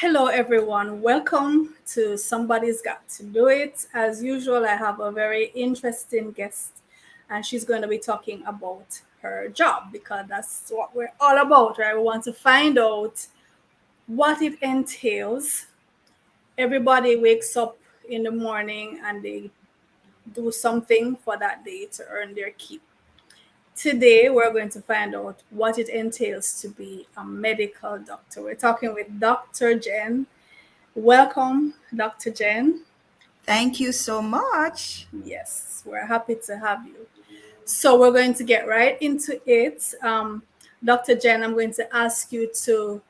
Hello, everyone. Welcome to Somebody's Got to Do It. As usual, I have a very interesting guest, and she's going to be talking about her job because that's what we're all about, right? We want to find out what it entails. Everybody wakes up in the morning and they do something for that day to earn their keep. Today, we're going to find out what it entails to be a medical doctor. We're talking with Dr. Jen. Welcome, Dr. Jen. Thank you so much. Yes, we're happy to have you. So, we're going to get right into it. Dr. Jen, I'm going to ask you to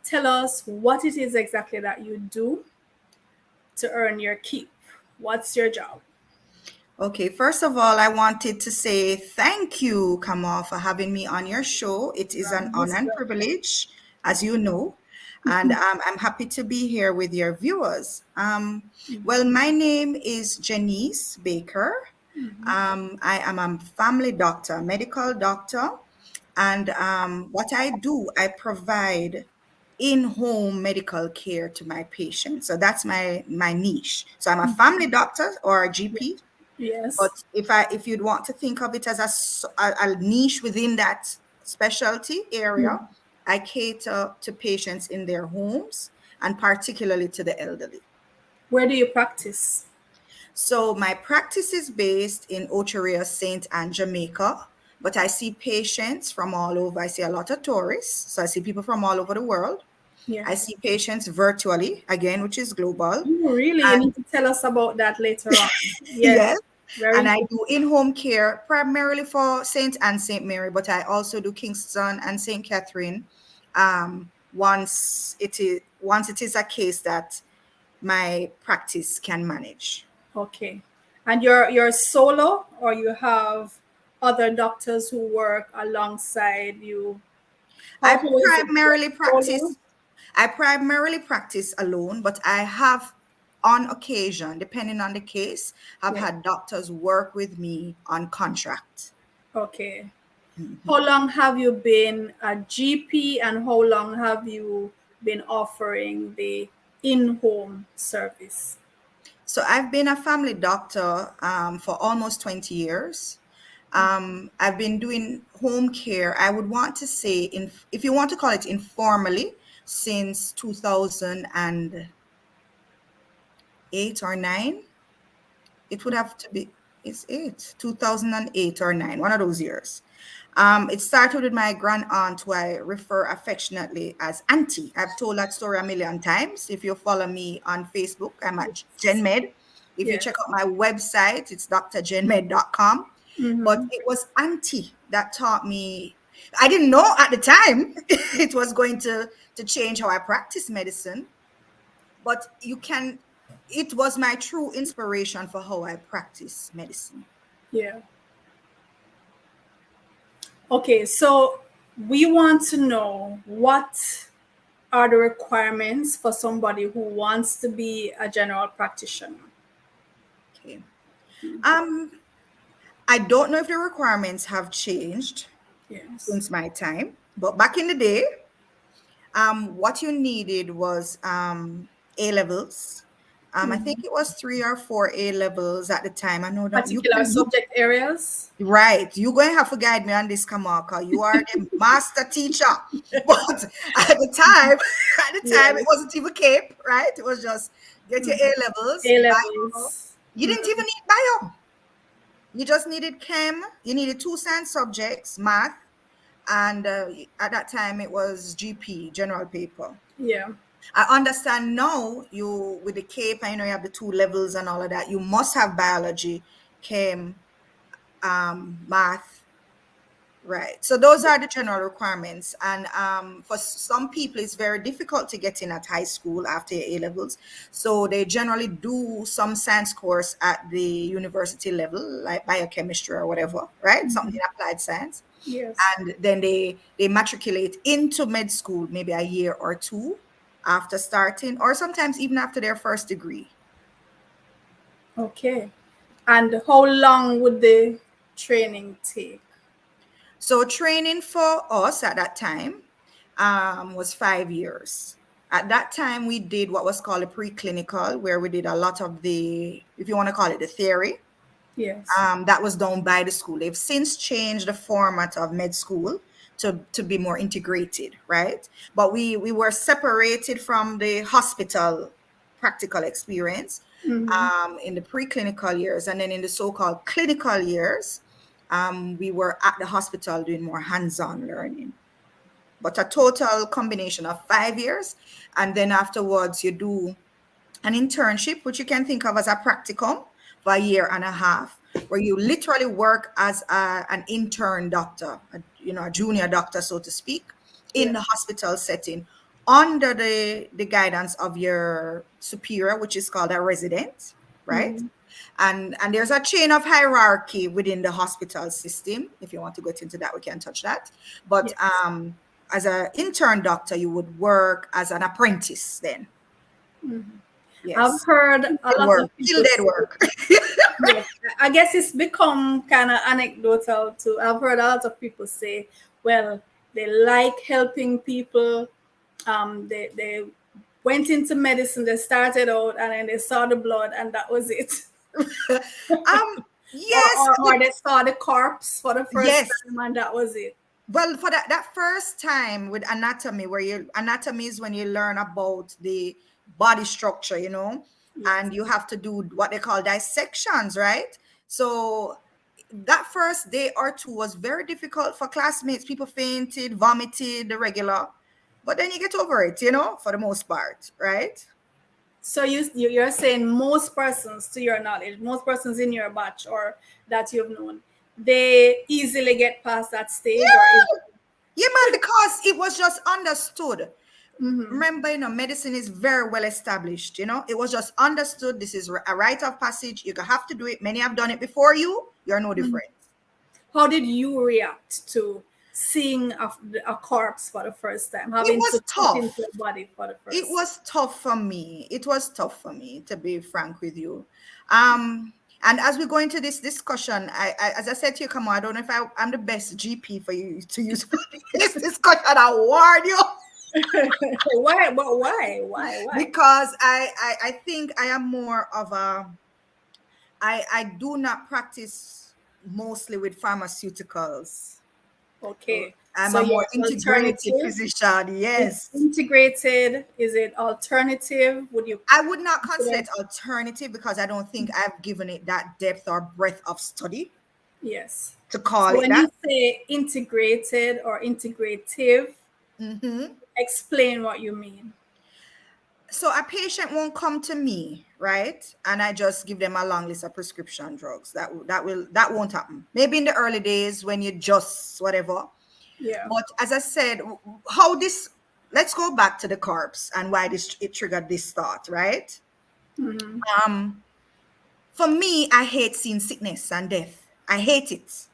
tell us what it is exactly that you do to earn your keep. What's your job? Okay, first of all, I wanted to say thank you, Kamal, for having me on your show. It is You're an honor most and welcome. privilege, as you know, and I'm happy to be here with your viewers. Well, my name is Jennice Baker. I am a family doctor, medical doctor, and what I do, I provide in-home medical care to my patients. So that's my niche. So I'm a family doctor or a GP. But Yes. if you'd want to think of it as a niche within that specialty area, I cater to patients in their homes and particularly to the elderly. Where do you practice? So my practice is based in Ocho Rios, Saint Anne, Jamaica, but I see patients from all over. I see a lot of tourists, so I see people from all over the world. Yeah. I see patients virtually, again, which is global. Oh, really? You And need to tell us about that later on. yes, Yes. Very and I interesting. do in-home care primarily for Saint and Saint Mary, but I also do Kingston and Saint Catherine. Once it is a case that my practice can manage. Okay. And you're solo or you have other doctors who work alongside you? I How is it? You're primarily solo? practice I primarily practice alone, but I have on occasion, depending on the case, have Yeah. had doctors work with me on contract. Okay. How Mhm. long have you been a GP and how long have you been offering the in-home service? So I've been a family doctor for almost 20 years. I've been doing home care, I would want to say, if you want to call it informally, since 2008 or 9. It would have to be, it's 2008 or 9, one of those years. It started with my grand aunt, who I refer affectionately as Auntie. I've told that story a million times. If you follow me on Facebook, I'm at Yes. GenMed. If you Yes. check out my website, it's drgenmed.com. But Mm-hmm. it was Auntie that taught me. I didn't know at the time it was going to change how I practice medicine, but it was my true inspiration for how I practice medicine. Yeah. Okay, so we want to know what are the requirements for somebody who wants to be a general practitioner? Okay. Um, I don't know if the requirements have changed Yes. since my time, but back in the day, what you needed was A levels. I think it was 3 or 4 A levels at the time. I know that you Particular can you subject areas? right. You're going to have to guide me on this, Kamaka. You are the master teacher. But at the time, at the time, it Yes. wasn't even CAPE, right? It was just get your A levels, A bio. levels. You didn't even need bio. You just needed chem. You needed two science subjects, math, and at that time it was GP, general paper. Yeah. I understand now you with the CAPE, I know you have the two levels and all of that. You must have biology, chem, math. Right. So those are the general requirements. And for some people, it's very difficult to get in at high school after your A levels. So they generally do some science course at the university level, like biochemistry or whatever, right? Something in applied science. Yes. And then they matriculate into med school maybe a year or two after starting, or sometimes even after their first degree. Okay. And how long would the training take? So training for us at that time was 5 years. At that time, we did what was called a preclinical, where we did a lot of the, if you want to call it the theory, Yes. that was done by the school. They've since changed the format of med school to be more integrated, right? But we were separated from the hospital practical experience Mm-hmm. in the preclinical years, and then in the so-called clinical years, we were at the hospital doing more hands-on learning. But a total combination of 5 years, and then afterwards you do an internship, which you can think of as a practicum for a year and a half, where you literally work as an intern doctor, a junior doctor, so to speak, in Yeah. the hospital setting under the guidance of your superior, which is called a resident, right? Mm-hmm. And there's a chain of hierarchy within the hospital system. If you want to get into that, we can touch that. But Yes. as an intern doctor, you would work as an apprentice then. Mm-hmm. I've Yes. heard a Dead lot of work. Kill people dead say, work. yes, I guess it's become kind of anecdotal too. I've heard a lot of people say, well, they like helping people. They went into medicine, they started out, and then they saw the blood, and that was it. Yes, Or they saw the corpse for the first yes. time, and that was it. Well, for that first time with anatomy, where you anatomy is when you learn about the body structure, Yes. and you have to do what they call dissections, right? So that first day or two was very difficult for classmates. People fainted, vomited, the regular. But then you get over it, for the most part, right? So you're saying most persons, to your knowledge, most persons in your batch or that you've known, they easily get past that stage, or is Yeah, yeah, man, because it was just understood. mm-hmm. Remember, medicine is very well established. It was just understood. This is a rite of passage. You have to do it. Many have done it before you. You're no Mm-hmm. different. How did you react to seeing a corpse for the first time, It having was to cut into tough. a body for the It first time? was tough for me. It was tough for me, to be frank with you. And as we go into this discussion, as I said to you, come on, I don't know if I'm the best GP for you to use for this discussion. I warn you. Why? But why? Why? Because I think I am more of I do not practice mostly with pharmaceuticals. Okay. I'm So a you're more integrative alternative. physician. Is it Yes. integrated? Is it alternative? Would you I would not consider consider? it alternative because I don't think I've given it that depth or breadth of study Yes. to call So it when that. you say integrated or integrative, hmm explain what you mean. So a patient won't come to me, right? And I just give them a long list of prescription drugs. That won't happen. Maybe in the early days when you just whatever. Yeah. But as I said, how this, let's go back to the corpse and why this it triggered this thought, right? Mm-hmm. Um, for me, I hate seeing sickness and death. I hate it.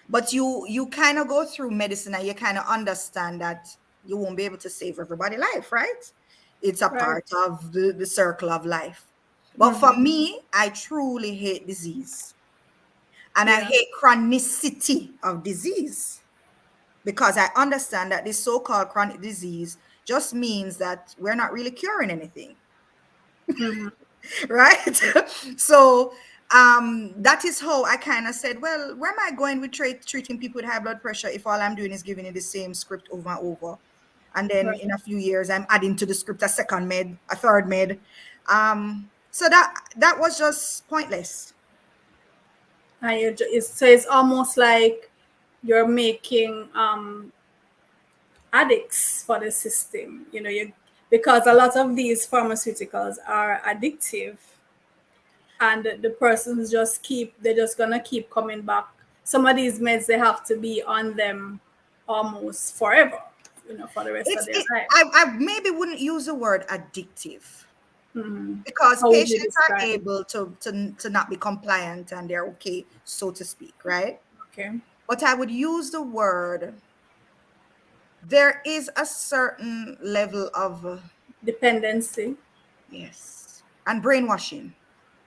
But you kind of go through medicine and you kind of understand that you won't be able to save everybody life, right? It's a Right. part of the circle of life. But for Mm-hmm. me, I truly hate disease. And I Yeah. hate chronicity of disease, because I understand that this so-called chronic disease just means that we're not really curing anything, Mm-hmm. right? So that is how I kind of said, well, where am I going with treating people with high blood pressure if all I'm doing is giving you the same script over and over, and then Right. in a few years I'm adding to the script a second med, a third med. So that was just pointless. And so it's almost like you're making addicts for the system. Because a lot of these pharmaceuticals are addictive, and the persons they're just gonna keep coming back. Some of these meds, they have to be on them almost forever, for the rest of It's their it life. I maybe wouldn't use the word addictive, Mm-hmm. because How would you patients are describe it? able to not be compliant and they're okay, so to speak, right? Okay. But I would use the word, there is a certain level of Dependency. yes, and brainwashing.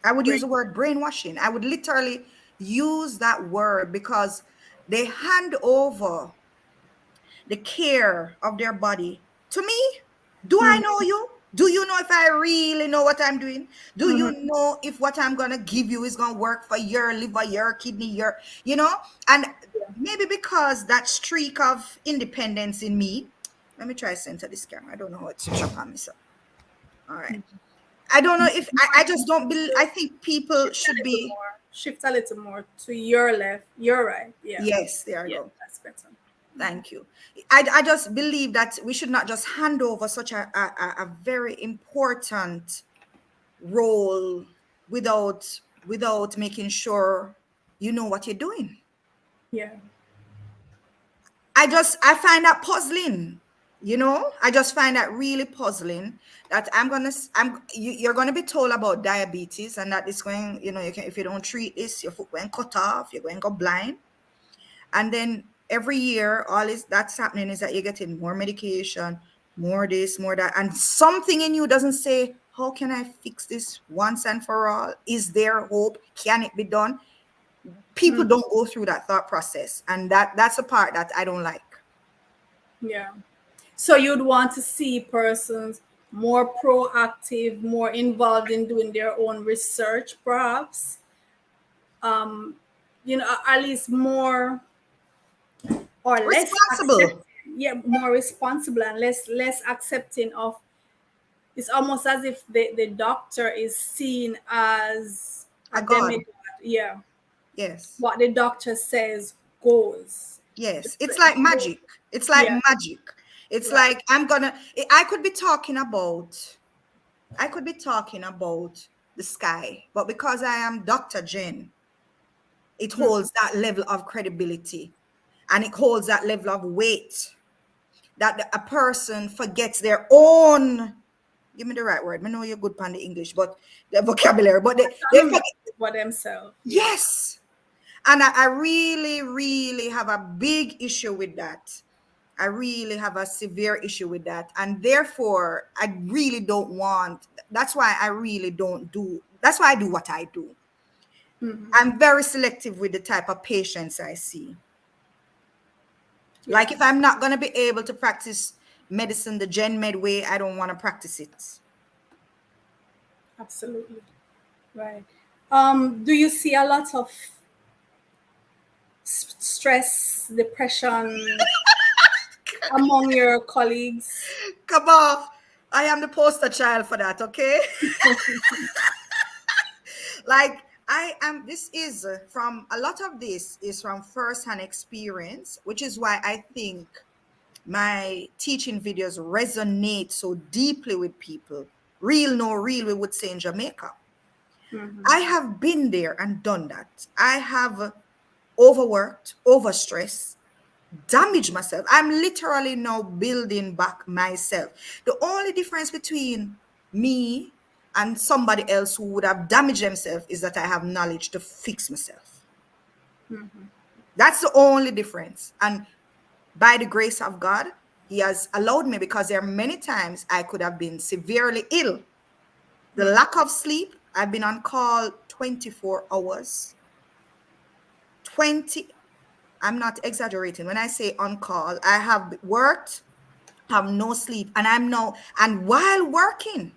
I would use Brain. the word brainwashing. I would literally use that word because they hand over the care of their body to me. Do I know you? Do you know if I really know what I'm doing? Do you know if what I'm gonna give you is gonna work for your liver, your kidney, your, you know? And maybe because that streak of independence in me, let me try center this camera. I don't know how it's switch up on me. So, all right. I don't know if I just don't believe. I think people Shift a should little be. more. Shift a little more to your left, your right. Yeah. Yes, there I Yeah, go. that's better. Thank you. I just believe that we should not just hand over such a very important role without making sure you know what you're doing. Yeah. I find that puzzling. I just find that really puzzling that you're gonna be told about diabetes and that it's going, you can, if you don't treat this, your foot going cut off, you're going to go blind. And then every year, all is that's happening is that you're getting more medication, more this, more that, and something in you doesn't say, "How can I fix this once and for all? Is there hope? Can it be done?" People don't go through that thought process, and that's a part that I don't like. Yeah. So you'd want to see persons more proactive, more involved in doing their own research, perhaps. At least more or less Responsible. accepting. Yeah, more responsible and less accepting of. It's almost as if the doctor is seen as a A God. demigod. Yeah, Yes. what the doctor says goes. Yes. It's like magic. It's like Yeah, magic. It's right. like I could be talking about the sky, but because I am Dr. Jen, it holds that level of credibility and it holds that level of weight that a person forgets their own. Give me the right word. I know you're good on the English, but the vocabulary, but they forget. For themselves. Yeah. Yes. And I really, really have a big issue with that. I really have a severe issue with that. And therefore, I really don't want, that's why I really don't do, that's why I do what I do. I'm very selective with the type of patients I see. Yeah. Like if I'm not going to be able to practice medicine the Gen Med way, I don't want to practice it. Absolutely. Right. Do you see a lot of stress, depression among your colleagues? Come off. I am the poster child for that, okay? Like I am, this is from a lot of this is from first-hand experience, which is why I think my teaching videos resonate so deeply with people. Real, no real, we would say in Jamaica. I have been there and done that. I have overworked, overstressed, damaged myself. I'm literally now building back myself. The only difference between me and somebody else who would have damaged themselves is that I have knowledge to fix myself. That's the only difference. And by the grace of God, He has allowed me, because there are many times I could have been severely ill. The lack of sleep, I've been on call 24 hours. 20, I'm not exaggerating. When I say on call, I have worked, have no sleep, and and while working,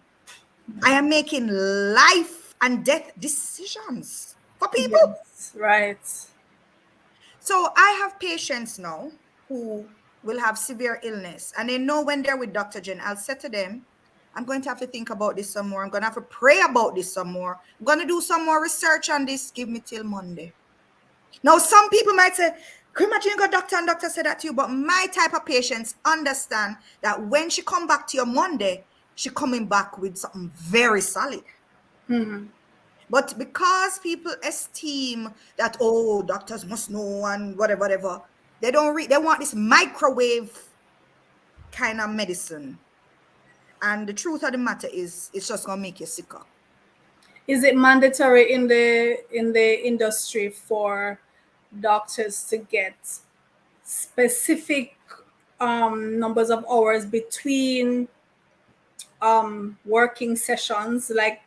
I am making life and death decisions for people. Yes. Right. So I have patients now who will have severe illness, and they know when they're with Dr. Jen, I'll say to them, I'm going to have to think about this some more. I'm going to have to pray about this some more. I'm going to do some more research on this. Give me till Monday. Now, some people might say, can you imagine you got doctor and doctor said that to you? But my type of patients understand that when she come back to you Monday, she coming back with something very solid. But because people esteem that, oh, doctors must know and whatever, they don't they want this microwave kind of medicine. And the truth of the matter is, it's just gonna make you sicker. Is it mandatory in the industry for doctors to get specific numbers of hours between working sessions? Like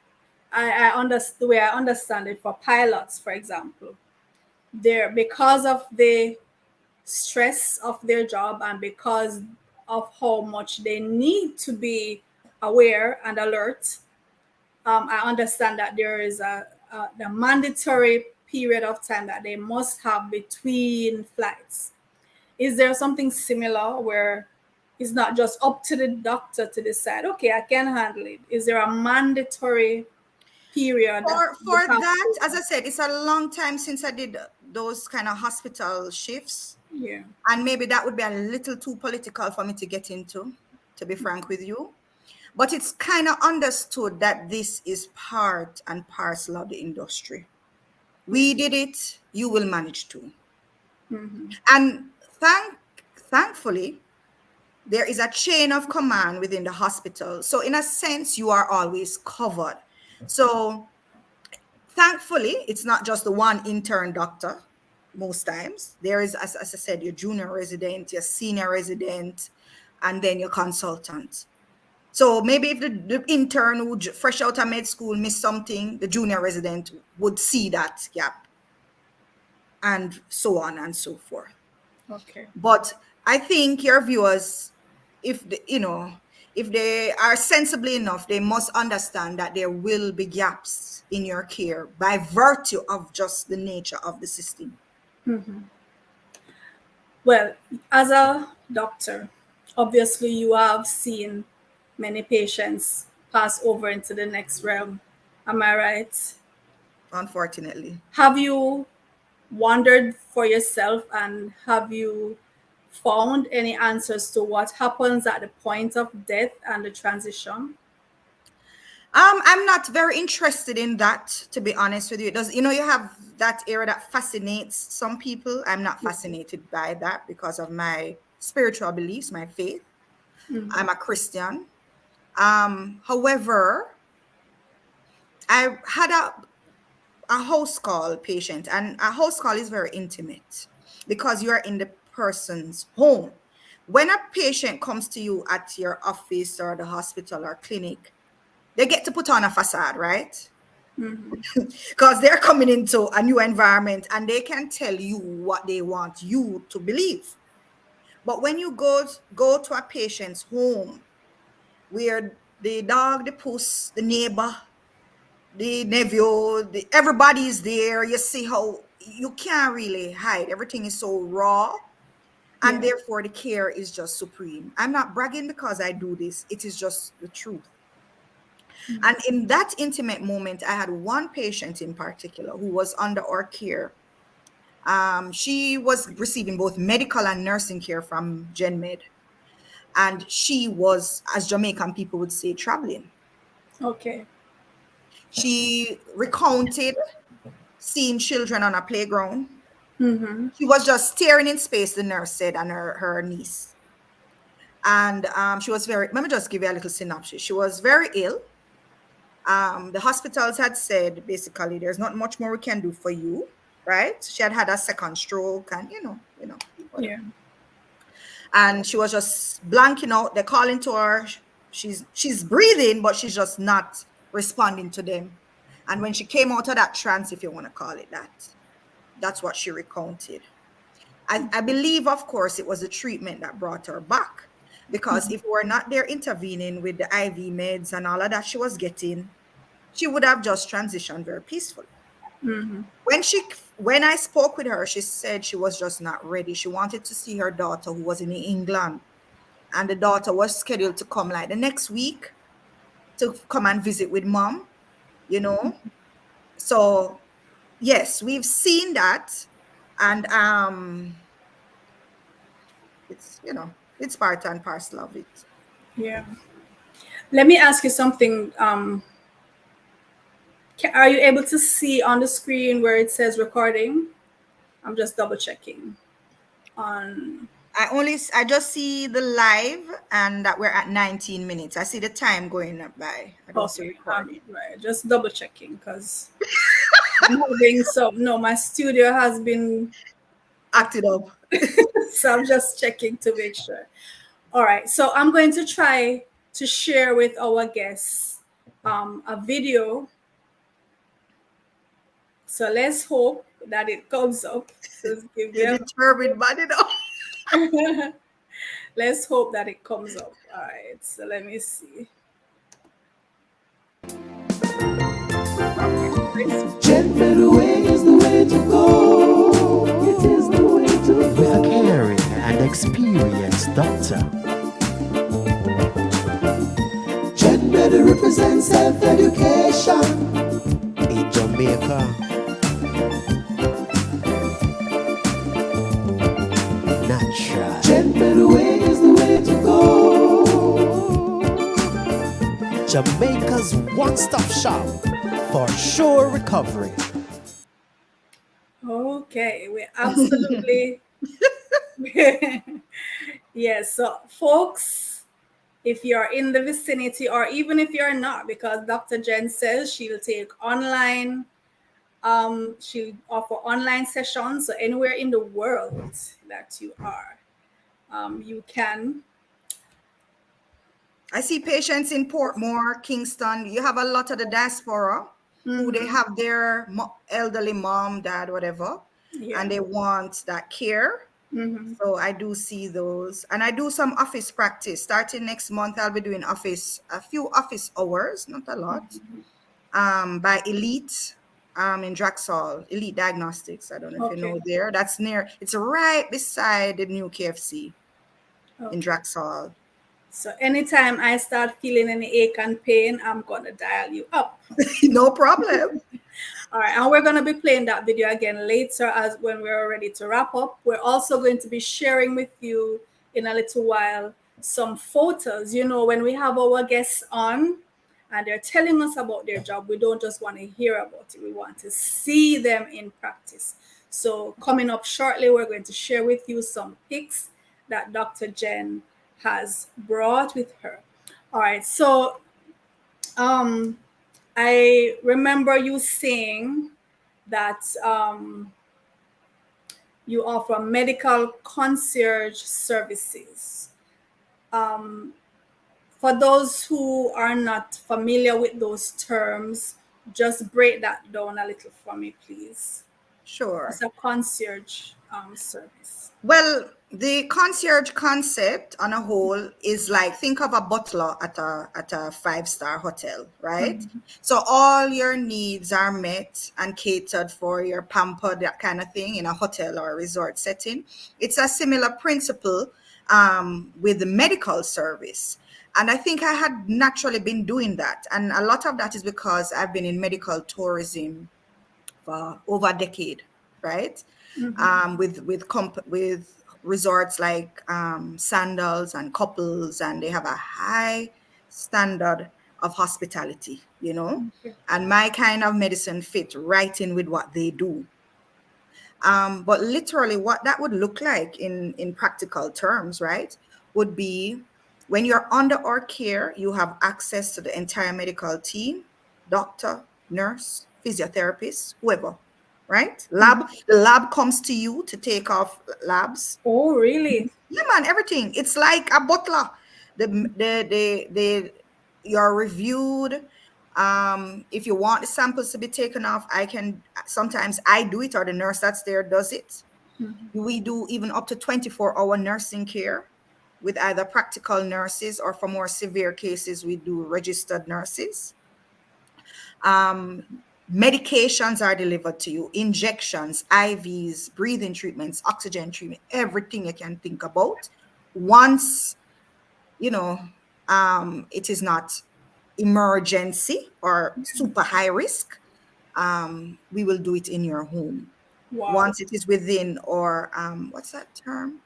I understand the way I understand it for pilots, for example, they're because of the stress of their job and because of how much they need to be aware and alert. I understand that there is the mandatory period of time that they must have between flights. Is there something similar where it's not just up to the doctor to decide, okay, I can handle it? Is there a mandatory period that you For have that, to? as I said, it's a long time since I did those kind of hospital shifts. Yeah. And maybe that would be a little too political for me to get into, to be frank with you. But it's kind of understood that this is part and parcel of the industry. Yeah. We did it, you will manage to. Mm-hmm. And thankfully, there is a chain of command within the hospital. So, in a sense, you are always covered. So, thankfully, it's not just the one intern doctor. Most times, there is, as I said, your junior resident, your senior resident, and then your consultant. So maybe if the intern who fresh out of med school missed something, the junior resident would see that gap, and so on and so forth. Okay. But I think your viewers, if they, if they are sensibly enough, they must understand that there will be gaps in your care by virtue of just the nature of the system. Mm-hmm. Well, as a doctor, obviously you have seen many patients pass over into the next realm. Am I right? Unfortunately. Have you wondered for yourself and have you found any answers to what happens at the point of death and the transition? I'm not very interested in that, to be honest with you. It does, you have that area that fascinates some people. I'm not fascinated by that because of my spiritual beliefs, my faith. Mm-hmm. I'm a Christian. However, I had a house call patient, and a house call is very intimate because you are in the person's home. When a patient comes to you at your office or the hospital or clinic, they get to put on a facade, right? Mm-hmm. Because they're coming into a new environment and they can tell you what they want you to believe. But when you go to a patient's home where the dog, the puss, the neighbor, the nephew, everybody is there, you see how you can't really hide. Everything is so raw, and Yeah. therefore the care is just supreme. I'm not bragging because I do this, it is just the truth. And in that intimate moment, I had one patient in particular who was under our care. She was receiving both medical and nursing care from GenMed. And she was, as Jamaican people would say, traveling. Okay. She recounted seeing children on a playground. Mm-hmm. She was just staring in space, the nurse said, and her niece. And she was let me just give you a little synopsis. She was very ill. The hospitals had said basically there's not much more we can do for you, right? She had had a second stroke, and whatever. Yeah. And she was just blanking out. They're calling to her. She's breathing, but she's just not responding to them. And when she came out of that trance, if you want to call it that, that's what she recounted. I believe, of course, it was the treatment that brought her back. Because if we were not there intervening with the IV meds and all of that she was getting, she would have just transitioned very peacefully. Mm-hmm. When I spoke with her, she said she was just not ready. She wanted to see her daughter who was in England, and the daughter was scheduled to come like the next week to come and visit with mom, you know. So yes, we've seen that, and it's it's part and parcel of it. Yeah. Let me ask you something. Are you able to see on the screen where it says recording? I'm just double checking on. I just see the live and that we're at 19 minutes. I see the time going up by. I don't see Okay, recording. right. Just double checking because I'm having some. No, my studio has been Acted active, up. so I'm just checking to make sure. All right, so I'm going to try to share with our guests a video. So let's hope that it comes up. So give me You're determined, man. a Let's hope that it comes up. All right, so let me see. Gender way is the way to go. It is the way to go. With a caring and experienced doctor. Gender represents self-education. In Jamaica, natural. Gender way is the way to go. Jamaica's one-stop shop for sure recovery. Okay, we absolutely yes. So, folks, if you're in the vicinity, or even if you're not, because Dr. Jen says she'll take online, she'll offer online sessions. So anywhere in the world that you are, you can. I see patients in Portmore, Kingston. You have a lot of the diaspora who they have their elderly mom, dad, whatever, Yeah. and they want that care. So I do see those, and I do some office practice. Starting next month, I'll be doing a few office hours, not a lot, by Elite, in Draxall, Elite Diagnostics. I don't know if you Okay. know there. That's near. It's right beside the new KFC in Okay. Draxall. So anytime I start feeling any ache and pain, I'm gonna dial you up. No problem. All right, and we're going to be playing that video again later as when we're ready to wrap up. We're also going to be sharing with you in a little while some photos. You know, when we have our guests on and they're telling us about their job, we don't just want to hear about it, we want to see them in practice. So, coming up shortly, we're going to share with you some pics that Dr. Jen has brought with her. All right, so um, I remember you saying that you offer medical concierge services. Um, for those who are not familiar with those terms, just break that down a little for me, please. What's Sure. a concierge service? Well, the concierge concept on a whole is like, think of a butler at a five-star hotel, right? So all your needs are met and catered for, your pampered, that kind of thing, in a hotel or a resort setting. It's a similar principle with the medical service. And I think I had naturally been doing that. And a lot of that is because I've been in medical tourism for over a decade, right? With resorts like Sandals and Couples, and they have a high standard of hospitality, you know, Okay. and my kind of medicine fit right in with what they do. But literally, what that would look like in practical terms, right, would be when you're under our care, you have access to the entire medical team, doctor, nurse, physiotherapist, whoever, right? The lab comes to you to take off labs. Oh, really? Yeah, man, everything. It's like a butler. The you're reviewed. If you want the samples to be taken off, I can sometimes I do it, or the nurse that's there does it. We do even up to 24-hour nursing care with either practical nurses, or for more severe cases, we do registered nurses. Um, Medications are delivered to you, injections, IVs, breathing treatments, oxygen treatment, everything you can think about. Once, you know, it is not emergency or super high risk, we will do it in your home. Wow. Once it is within, or what's that term?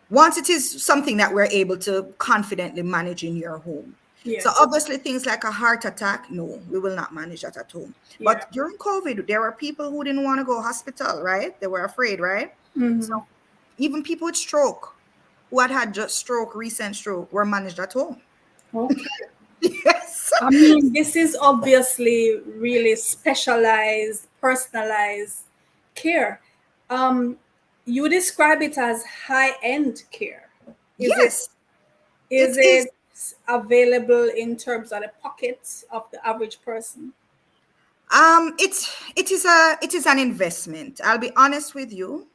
Once it is something that we're able to confidently manage in your home. So Yes. obviously things like a heart attack, no, we will not manage that at home. Yeah. But during COVID, there were people who didn't want to go hospital, right? They were afraid, right? So even people with stroke, who had just stroke, recent stroke, were managed at home. Okay. Yes. I mean, this is obviously really specialized, personalized care. Um, you describe it as high-end care. Is it Yes. It is is. it available in terms of the pockets of the average person? It is an investment. I'll be honest with you.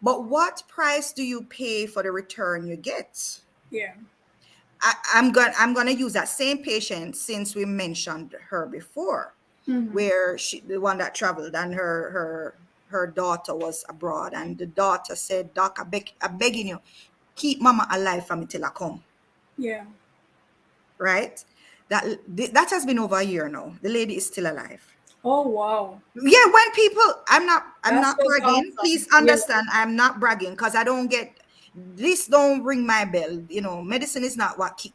But what price do you pay for the return you get? Yeah. I'm gonna use that same patient since we mentioned her before, where the one that traveled and her daughter was abroad, and the daughter said, "Doc, I'm begging you, keep mama alive for me till I come." Yeah. Right? That has been over a year now. The lady is still alive. Oh wow. Yeah, when people, I'm That's not just bragging, awesome. please Yeah. understand, I'm not bragging, because I don't get this, don't ring my bell. Medicine is not what keep,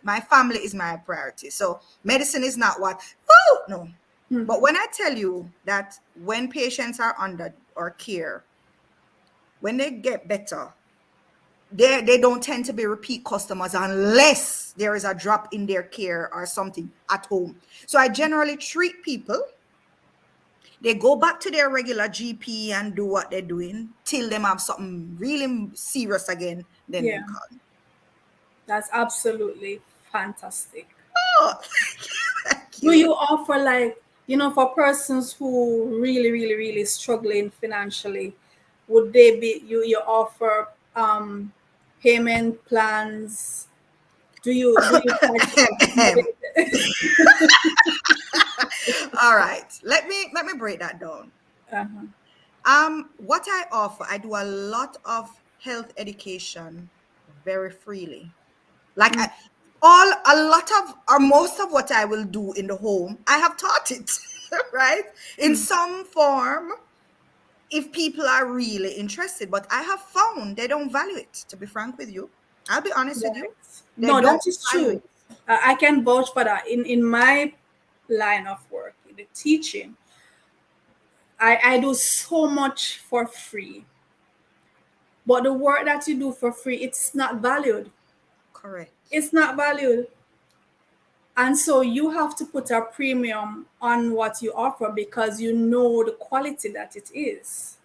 my family is my priority, so medicine is not what, oh no. But when I tell you that when patients are under or care, when they get better, they don't tend to be repeat customers unless there is a drop in their care or something at home. So I generally treat people, they go back to their regular GP and do what they're doing till them have something really serious again, then them Yeah. call me. That's absolutely fantastic. Oh, thank Do you. you offer, like, for persons who really, really, really struggling financially, would they be you offer payment plans? Do you try to accommodate? All right, let me break that down. Uh-huh. What I offer, I do a lot of health education very freely. Like a lot of, or most of what I will do in the home, I have taught it, right? In some form, if people are really interested. But I have found they don't value it, to be frank with you. I'll be honest with you. Right. They No, that don't is value true. it. I can vouch for that. In my line of work, in the teaching, I do so much for free. But the work that you do for free, it's not valued. Correct. It's not valued. And so you have to put a premium on what you offer because you know the quality that it is.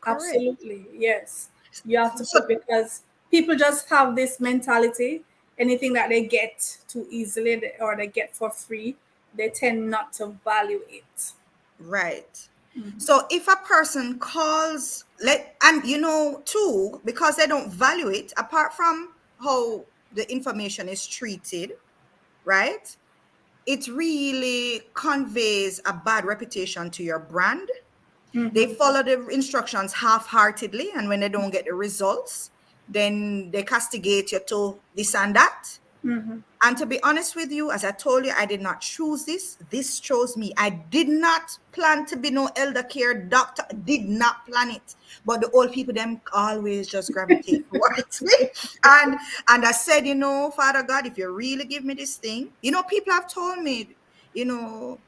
Correct. Absolutely. Yes. You have to So put, because people just have this mentality, anything that they get too easily or they get for free, they tend not to value it. right. So if a person calls, and too, because they don't value it, apart from how the information is treated, right? It really conveys a bad reputation to your brand. They follow the instructions half-heartedly, and when they don't get the results, then they castigate you to this and that. And to be honest with you, as I told you, I did not choose this. This chose me. I did not plan to be no elder care doctor. Did not plan it. But the old people, them always just gravitate towards me. And I said, Father God, if you really give me this thing, people have told me, you know,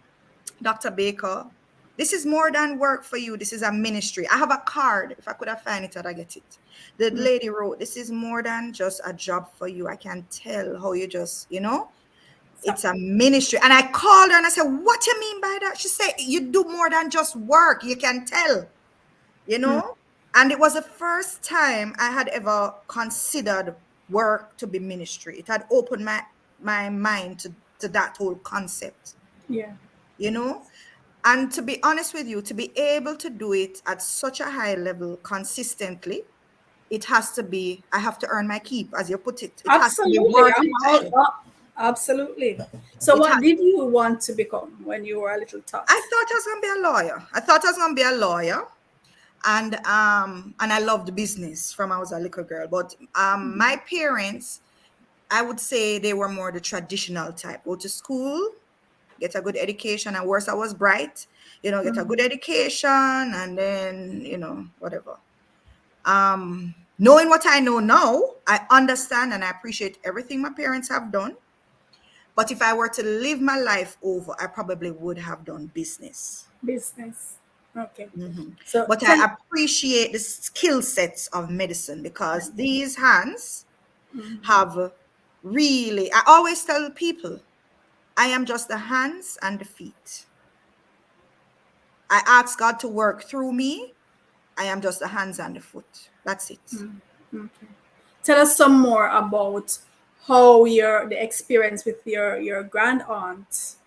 Dr. Baker, this is more than work for you. This is a ministry. I have a card. If I could have found it, I'd get it. The lady wrote, this is more than just a job for you. I can tell how you just, So, it's a ministry. And I called her and I said, what you mean by that? She said, you do more than just work. You can tell, you know? And it was the first time I had ever considered work to be ministry. It had opened my mind to that whole concept, yeah. you know? And to be honest with you, to be able to do it at such a high level consistently, it has to be, I have to earn my keep, as you put it. It has to be Absolutely. worth I'm my all time. up. Absolutely. So, It has, what did you want to become when you were a little tot? I thought I was gonna be a lawyer. I thought I was gonna be a lawyer. And I loved business from I was a little girl. But my parents, I would say they were more the traditional type. Go to school, get a good education, and worse, I was bright, get a good education, and then, whatever. Knowing what I know now, I understand and I appreciate everything my parents have done. But if I were to live my life over, I probably would have done business. Business. Okay. So, But tell. I appreciate the skill sets of medicine, because these hands have really, I always tell people, I am just the hands and the feet. I ask God to work through me. I am just the hands and the foot. That's it. Tell us some more about how the experience with your grand aunt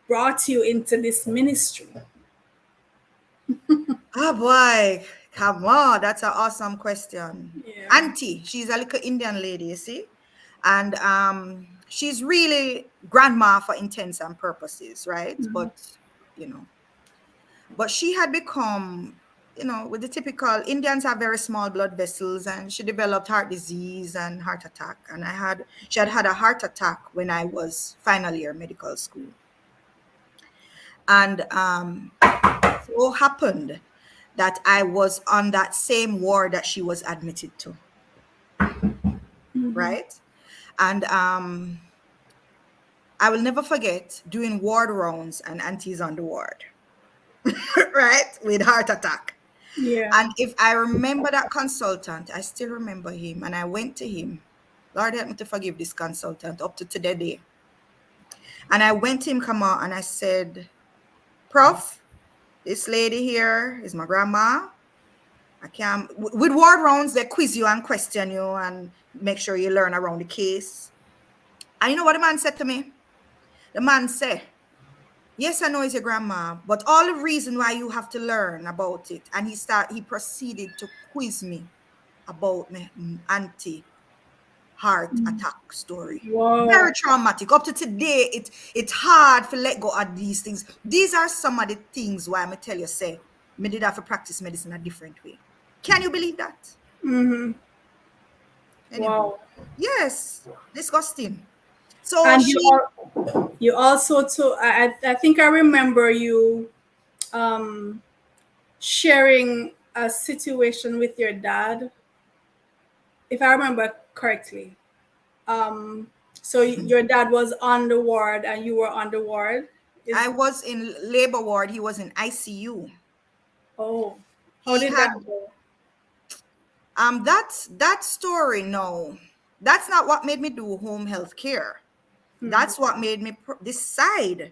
brought you into this ministry. Oh boy. Come on, that's an awesome question. Yeah. Auntie, she's a little Indian lady, you see, and she's really grandma for intents and purposes, right? Mhm. But she had become, with the typical Indians have very small blood vessels, and she developed heart disease and heart attack. And she had a heart attack when I was final year medical school, and so happened that I was on that same ward that she was admitted to, Mhm. right? And I will never forget doing ward rounds and aunties on the ward, right, with heart attack. Yeah. And if I remember that consultant, I still remember him, and I went to him. Lord help me to forgive this consultant up to today day. And I went to him, come on, and I said, Prof, this lady here is my grandma. I can't, with ward rounds, they quiz you and question you and make sure you learn around the case. And you know what the man said to me? The man said, yes, I know it's your grandma, but all the reason why you have to learn about it. And he proceeded to quiz me about my auntie heart attack story. Very Wow. traumatic. Up to today, it's hard to let go of these things. These are some of the things why I'm gonna tell you, say, me did have to practice medicine a different way. Can you believe that? Hmm. Anywho, Wow. yes, disgusting. So And she, you also too. I think I remember you um sharing a situation with your dad, if I remember correctly. Um, so your dad was on the ward and you were on the ward. I Is was in labor ward. He was in ICU. Oh, how He did had that go? that story. No, that's not what made me do home health care. Hmm. That's what made me decide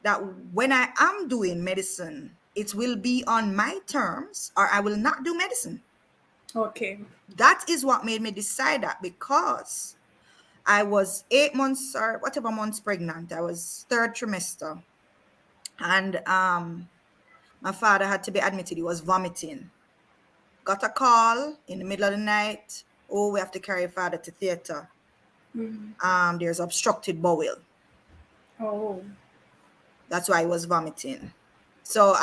that when I am doing medicine, it will be on my terms or I will not do medicine. Okay. That is what made me decide that, because I was 8 months or whatever months pregnant. I was third trimester, and my father had to be admitted. He was vomiting. Got a call in the middle of the night. Oh, we have to carry your father to theater. Hmm. There's obstructed bowel. Oh. That's why he was vomiting. So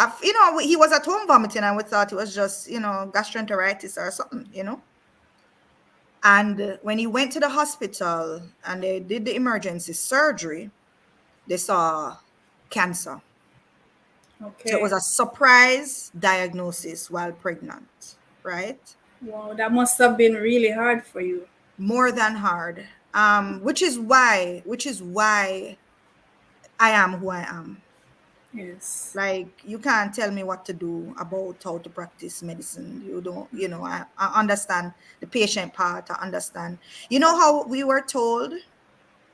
he was at home vomiting, and we thought it was just gastroenteritis or something. And when he went to the hospital and they did the emergency surgery, they saw cancer. So it was Okay. a surprise diagnosis while pregnant, right? Wow, that must have been really hard for you. More than hard. Which is why I am who I am. Yes. Like, you can't tell me what to do about how to practice medicine. You don't, I understand the patient part. I understand. You know how we were told?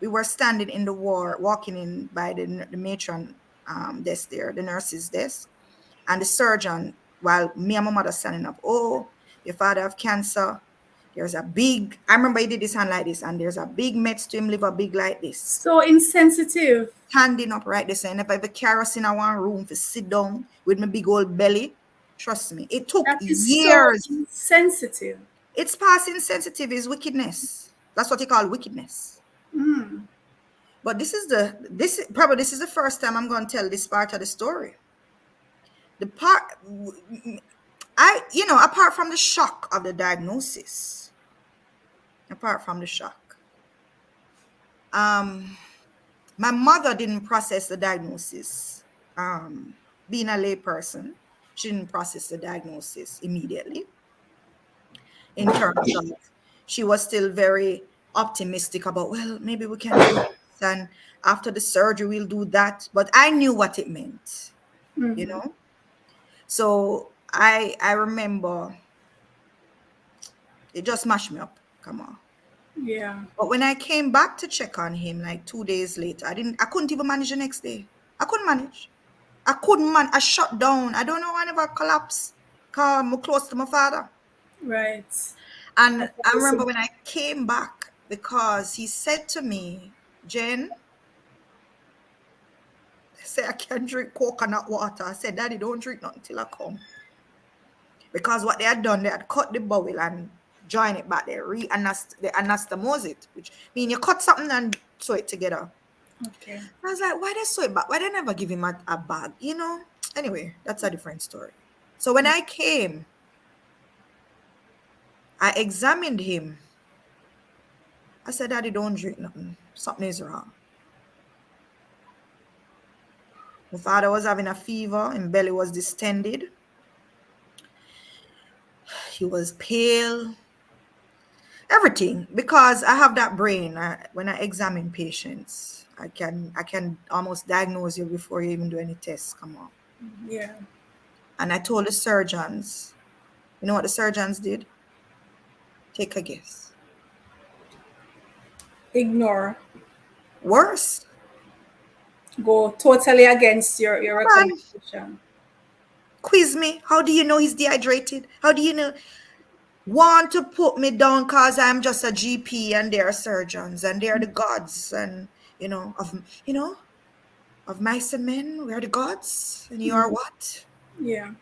We were standing in the ward, walking in by the matron desk there, the nurse's desk, and the surgeon, while me and my mother standing up. Oh, your father have cancer. There's a big, I remember he did his hand like this, and there's a big meds to him liver big like this. So insensitive. Standing up right there, saying if I ever carry us in a one room to sit down with my big old belly, trust me, it took That is so years. insensitive. It's past insensitive, is wickedness. That's what you call wickedness. Mm. But this is the first time I'm going to tell this part of the story. The part apart from the shock of the diagnosis, apart from the shock, my mother didn't process the diagnosis. Being a lay person, she didn't process the diagnosis immediately. In terms of, she was still very optimistic about, well, maybe we can do this, and after the surgery we'll do that. But I knew what it meant, you Hmm. know. So I remember it just mashed me up. Come on. Yeah. But when I came back to check on him like 2 days later, I couldn't even manage the next day. I couldn't manage. I couldn't man. I shut down. I don't know. I never collapsed. Cause I'm close to my father. Right. And That's I remember also. when I came back, because he said to me, Jen, say I can't drink coconut water. I said, Daddy, don't drink nothing till I come. because what they had done, they had cut the bowel and join it back. They anastomose it, which mean you cut something and sew it together. Okay. I was like, why they sew it back? Why they never give him a bag? You know? Anyway, that's a different story. So when I came, I examined him. I said, Daddy, don't drink nothing. Something is wrong. My father was having a fever and belly was distended. He was pale. Everything, because I have that brain. When I examine patients, I can almost diagnose you before you even do any tests. Come on. Yeah. And I told the surgeons, you know what the surgeons did? Take a guess. Ignore. Worse. Go totally against your Man, recommendation. quiz me. How do you know he's dehydrated? How do you know? Want to put me down because I'm just a GP and they're surgeons and they're the gods and of mice and men, we're the gods and you are what? Yeah.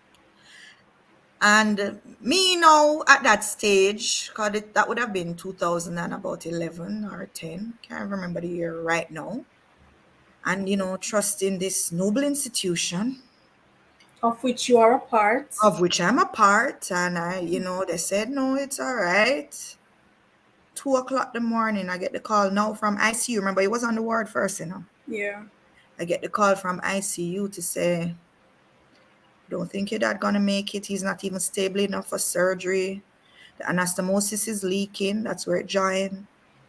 And me now at that stage, because that would have been 2000 and about 11 or 10, can't remember the year right now. And trusting this noble institution Of which you are a part. of which I'm a part, and they said no, it's all right. 2 o'clock the morning, I get the call now from ICU. Remember, it was on the ward first, Yeah. I get the call from ICU to say, don't think your dad gonna make it. He's not even stable enough for surgery. The anastomosis is leaking. That's where it joined.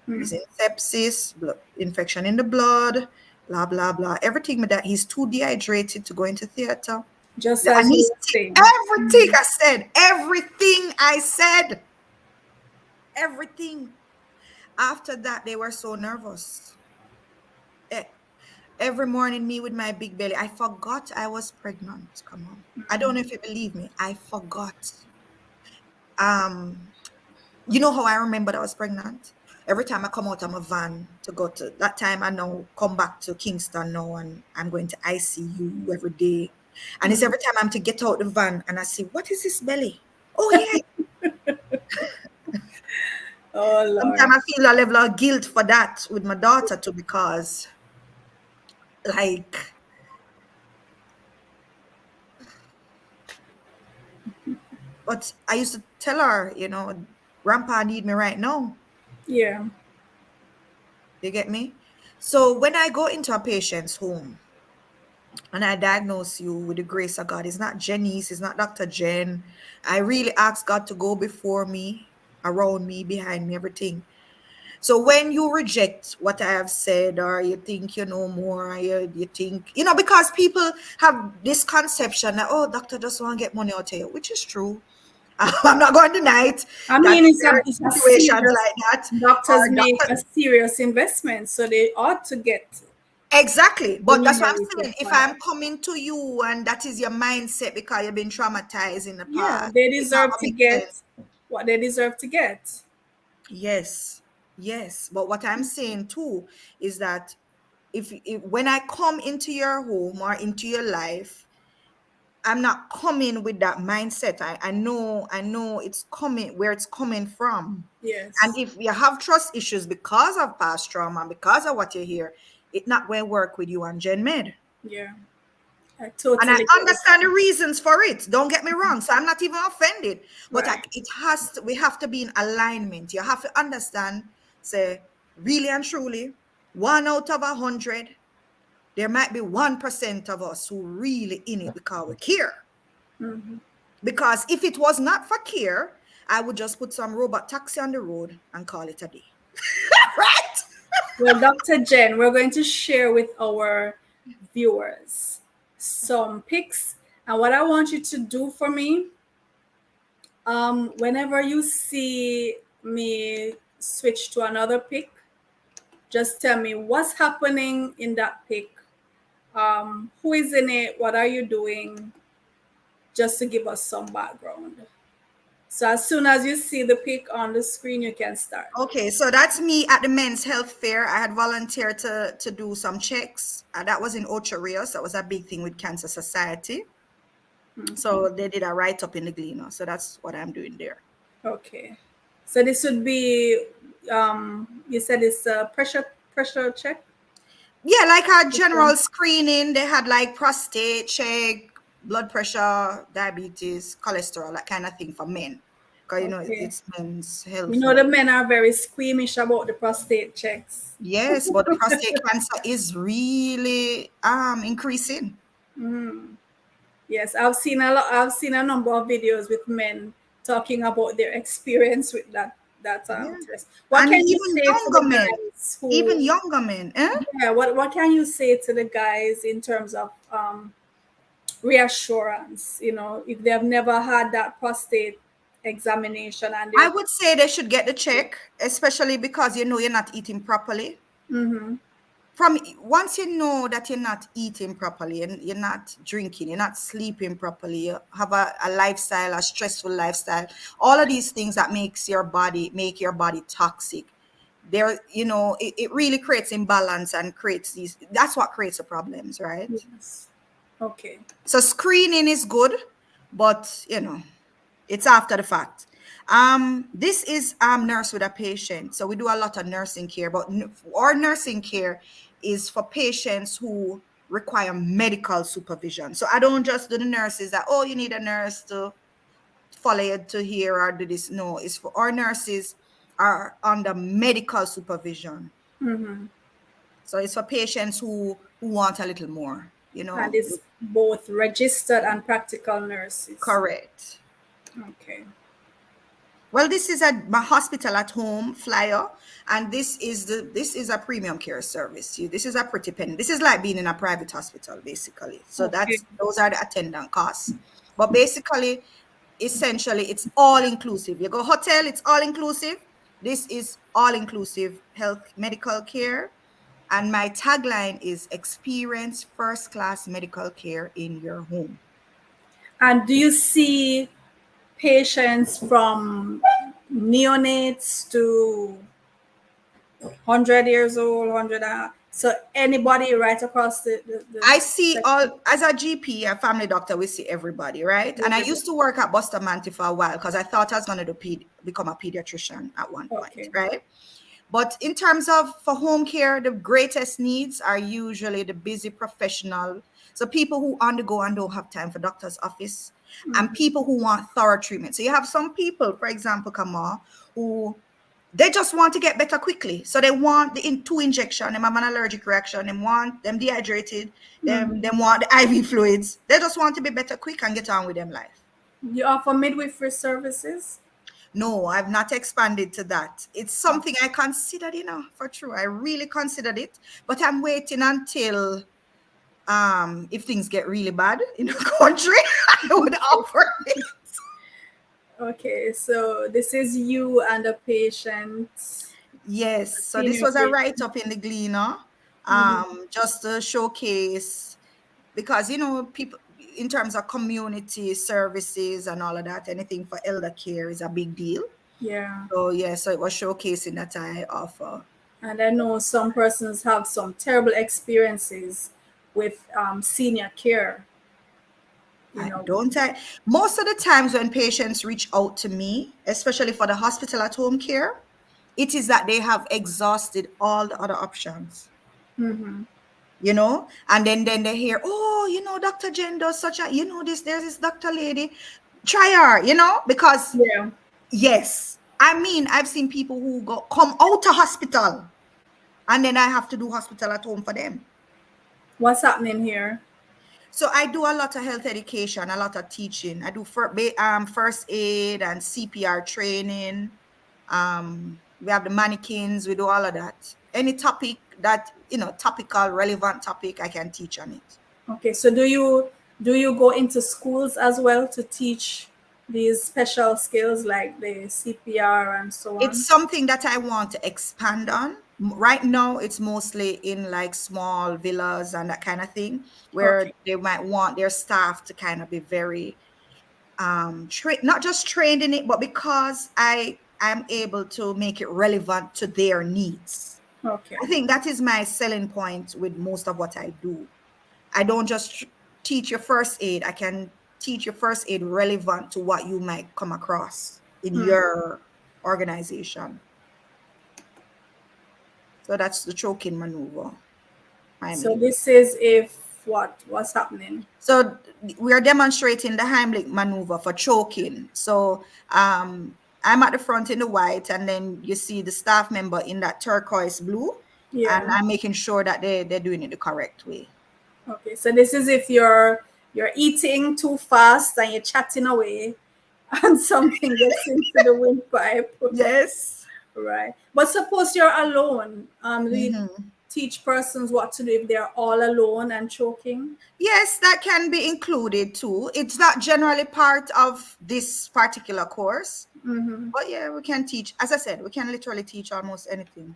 He's in sepsis, infection in the blood, blah, blah, blah. Everything with that. He's too dehydrated to go into theater. Just The as you were anesthetic, saying. everything I said. Everything I said. Everything. After that, they were so nervous. Every morning, me with my big belly, I forgot I was pregnant. Come on. I don't know if you believe me. I forgot. You know how I remembered I was pregnant? Every time I come out of my van to go to that time, I now come back to Kingston now and I'm going to ICU every day. And it's every time I'm to get out the van and I see, what is this belly? Oh, yeah. Oh Lord. Sometimes I feel a level of guilt for that with my daughter too, because like, but I used to tell her, Grandpa need me right now. Yeah. You get me? So when I go into a patient's home and I diagnose you with the grace of God, it's not Jennice, it's not Dr. Jen. I really ask God to go before me, around me, behind me, everything. So when you reject what I have said, or you think you know more, or you think, because people have this conception that, oh, doctor just want to get money out of you, which is true. I'm not going to deny it. I That mean, there are it's a situations serious, like that. doctors Or make a doctor, serious investment, so they ought to get exactly. But that's what I'm remunerated saying. If for I'm that. coming to you and that is your mindset because you've been traumatized in the Yeah, past, they it's not deserve going to to make get sense. what they deserve to get. Yes. Yes. But what I'm saying too is that if when I come into your home or into your life, I'm not coming with that mindset. I know it's coming where it's coming from. And Yes. if you have trust issues because of past trauma, because of what you hear, it's not going to work with you and Gen Med. Yeah. I And I totally get it. understand the reasons for it. Don't get me wrong. So I'm not even offended. But Right. we have to be in alignment. You have to understand, say, really and truly, 1 out of 100, there might be 1% of us who really in it because we care. Because if it was not for care, I would just put some robot taxi on the road and call it a day. Right? Well, Dr. Jen, we're going to share with our viewers some pics. And what I want you to do for me, whenever you see me switch to another pic, just tell me what's happening in that pic. Who is in it? What are you doing? Just to give us some background. So as soon as you see the pic on the screen, you can start. Okay, so that's me at the Men's Health Fair. I had volunteered to do some checks. That was in Ocho Rios. That was a big thing with Cancer Society. So they did a write-up in the Gleaner. So that's what I'm doing there. Okay. So this would be, you said it's a pressure check? Yeah, like a general screening. They had like prostate check, blood pressure, diabetes, cholesterol, that kind of thing for men. Because, Okay. it's men's You health know, month. the men are very squeamish about the prostate checks. Yes, but the prostate cancer is really increasing. Yes, I've seen a lot. I've seen a number of videos with men talking about their experience with that Yeah. test. What And can you even say to the younger men, guys who? eh? Yeah, what can you say to the guys in terms of reassurance? You know, if they have never had that prostate examination and I they're would say they should get the check, especially because you're not eating properly. From once you know that you're not eating properly and you're not drinking, you're not sleeping properly, you have a lifestyle, a stressful lifestyle, all of these things that make your body toxic. There, it really creates imbalance and that's what creates the problems, right? yes. Okay. So screening is good, but it's after the fact. This is nurse with a patient. So we do a lot of nursing care, but our nursing care is for patients who require medical supervision. So I don't just do the nurses that, oh, you need a nurse to follow you to here or do this. No, it's for our nurses are under medical supervision. So it's for patients who want a little more, And it's both registered and practical nurses. Correct. Okay. Well, this is my hospital at home flyer, and this is a premium care service. This is a pretty penny. This is like being in a private hospital, basically. So Okay. those are the attendant costs. But basically, essentially, it's all inclusive. You go hotel, it's all inclusive. This is all inclusive health medical care. And my tagline is experience first class medical care in your home. And do you see patients from neonates to 100 years old, 100, so anybody right across the I see spectrum? as a GP, a family doctor, we see everybody, right? And I used to work at Bustamante for a while because I thought I was going to become a pediatrician at one point, Okay. right? But in terms of for home care, the greatest needs are usually the busy professional. So people who undergo and don't have time for doctor's office, and people who want thorough treatment. So you have some people, for example, Kamal, who they just want to get better quickly. So they want the two injection, them have an allergic reaction, them want them dehydrated, them want the IV fluids. They just want to be better quick and get on with them life. You offer midwifery services? No, I've not expanded to that. It's something I considered, for true. I really considered it, but I'm waiting until if things get really bad in the country, I would offer it. Okay, so this is you and a patient. Yes. So this Senior was a patient. write-up in the Gleaner, just to showcase because people in terms of community services and all of that, anything for elder care is a big deal. Yeah. So yeah, so it was showcasing that I offer. And I know some persons have some terrible experiences with senior care. You know. Most of the times when patients reach out to me, especially for the hospital at home care, it is that they have exhausted all the other options. And then they hear, oh, Dr. Jen does such a, there's this doctor lady, try her, because Yeah. yes, I mean, I've seen people who come out of hospital and then I have to do hospital at home for them. What's happening here? So I do a lot of health education, a lot of teaching. I do first aid and CPR training. We have the mannequins, we do all of that. Any topic that, topical, relevant topic, I can teach on it. Okay, so do you go into schools as well to teach these special skills like the CPR and so on? It's something that I want to expand on. Right now, it's mostly in like small villas and that kind of thing, where Okay. they might want their staff to kind of be very not just trained in it, but because I'm able to make it relevant to their needs. Okay. I think that is my selling point with most of what I do. I don't just teach your first aid. I can teach your first aid relevant to what you might come across in your organization. So that's the choking maneuver. So Heimlich. this is if what's happening. So we are demonstrating the Heimlich maneuver for choking. So I'm at the front in the white, and then you see the staff member in that turquoise blue, and Yeah. I'm making sure that they're doing it the correct way. Okay. So this is if you're eating too fast and you're chatting away, and something gets into the windpipe. Yes. Right. But suppose you're alone. Do you Mm-hmm. teach persons what to do if they're all alone and choking? Yes, that can be included too. It's not generally part of this particular course, but yeah, we can teach. As I said, we can literally teach almost anything.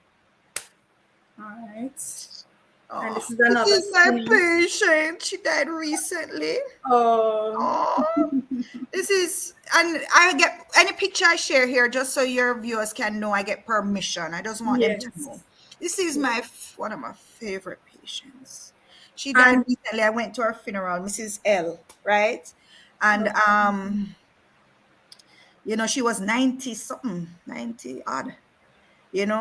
All right. And Oh, this is this another is my scene. patient. She died recently. Oh, Oh, this is, and I get any picture I share here just so your viewers can know I get permission. I just want them to know. yes. This is Yeah. my one of my favorite patients. She died And recently. I went to her funeral, Mrs. L, right? And she was 90 something, 90 odd, and